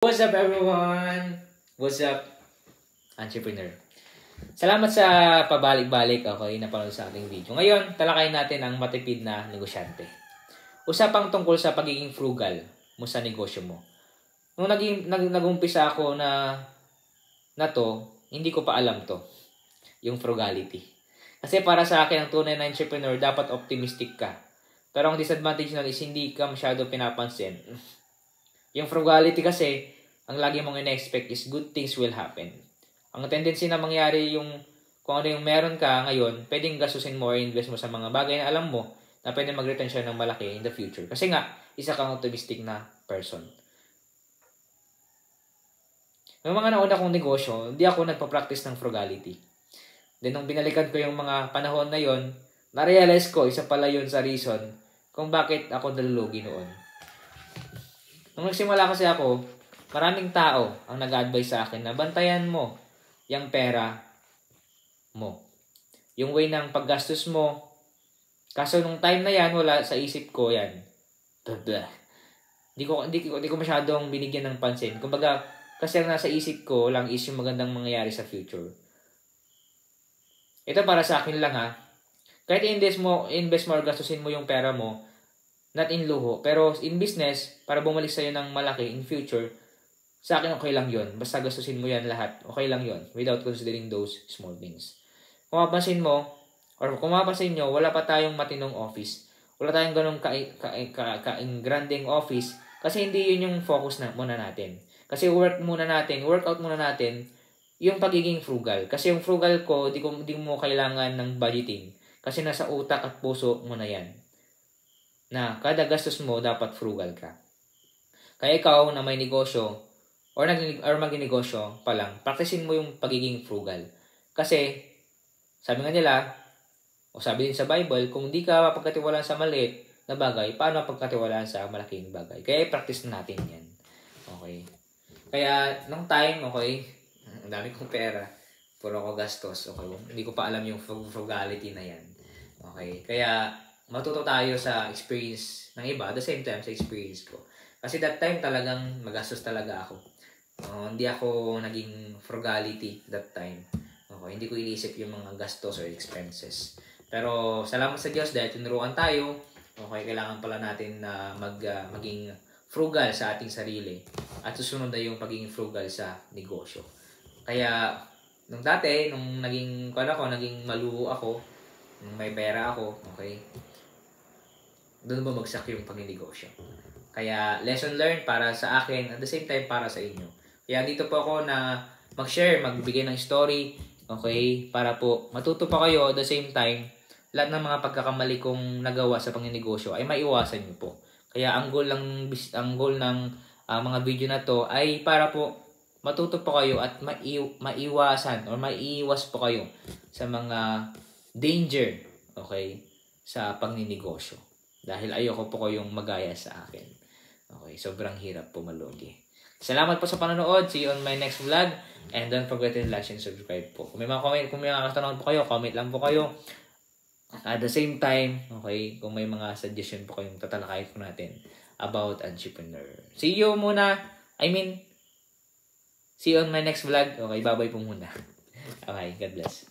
What's up everyone? What's up entrepreneur? Salamat sa pabalik-balik napanood sa ating video. Ngayon, talakayin natin ang matipid na negosyante. Usapang tungkol sa pagiging frugal mo sa negosyo mo. Nung nag-umpisa ako na to, hindi ko pa alam to, yung frugality. Kasi para sa akin, ang tunay na entrepreneur, dapat optimistic ka. Pero ang disadvantage nun is hindi ka masyado pinapansin. Yung frugality kasi, ang lagi mong ina-expect is good things will happen. Ang tendency na mangyari yung kung ano yung meron ka ngayon, pwedeng gastusin mo or invest mo sa mga bagay na alam mo na pwede mag-return siya ng malaki in the future. Kasi nga, isa kang optimistic na person. Yung mga nauna kong negosyo, hindi ako nagpa-practice ng frugality. Then nung binalikan ko yung mga panahon na yon, na-realize ko, isa pala yun sa reason kung bakit ako nalulugi noon. Nung nagsimula kasi ako, maraming tao ang nag-advise sa akin na bantayan mo yung pera mo. Yung way ng paggastos mo. Kaso nung time na yan, wala sa isip ko yan. Hindi ko masyadong binigyan ng pansin. Kumbaga, kasi ang nasa isip ko lang is yung magandang mangyayari sa future. Ito para sa akin lang ha. Kahit invest mo or gastusin mo yung pera mo, not in luho, pero in business, para bumalik sa'yo ng malaki in future, sa akin okay lang yon. Basta gastusin mo yan lahat, okay lang yon without considering those small things. Kung mapapansin mo, or kung mapapansin nyo, wala pa tayong matinong office. Wala tayong ganong ka-granding office, kasi hindi yun yung focus muna natin. Kasi workout muna natin, yung pagiging frugal. Kasi yung frugal ko, di mo kailangan ng budgeting. Kasi nasa utak at puso mo na yan. Na kada gastos mo, dapat frugal ka. Kaya ikaw na may negosyo, or mag-negosyo pa lang, practicein mo yung pagiging frugal. Kasi, sabi nga nila, o sabi din sa Bible, kung di ka mapagkatiwalaan sa maliit na bagay, paano mapagkatiwalaan sa malaking bagay? Kaya i-practice natin yan. Okay. Kaya, nung time, okay, ang dami kong pera, puro ako gastos, okay, hindi ko pa alam yung frugality na yan. Okay, kaya, matuto tayo sa experience ng iba, at the same time sa experience ko. Kasi that time talagang magastos talaga ako. Hindi ako naging frugality that time. Okay, hindi ko iniisip yung mga gastos or expenses. Pero salamat sa Diyos dahil tinuruan tayo. Okay, kailangan pala natin na maging frugal sa ating sarili. At susunod na yung pagiging frugal sa negosyo. Kaya, nung naging maluho ako, nung may pera ako, okay, doon bumagsak yung pagninegosyo. Kaya lesson learned para sa akin, at the same time para sa inyo. Kaya dito po ako na mag-share, magbigay ng story, okay, para po matuto pa kayo, at the same time, lahat ng mga pagkakamali kong nagawa sa pagninegosyo ay maiwasan nyo po. Kaya ang goal ng mga video na to ay para po matuto po kayo at maiwasan or maiiwas po kayo sa mga danger, okay, sa pagninegosyo. Dahil ayoko po kayong magaya sa akin. Okay, sobrang hirap po malugi. Salamat po sa panonood. See you on my next vlog. And don't forget to like and subscribe po. Kung may mga katanungan po kayo, comment lang po kayo. At the same time, okay, kung may mga suggestion po kayong tatalakay po natin about entrepreneur. See you on my next vlog. Okay, bye-bye po muna. Okay, God bless.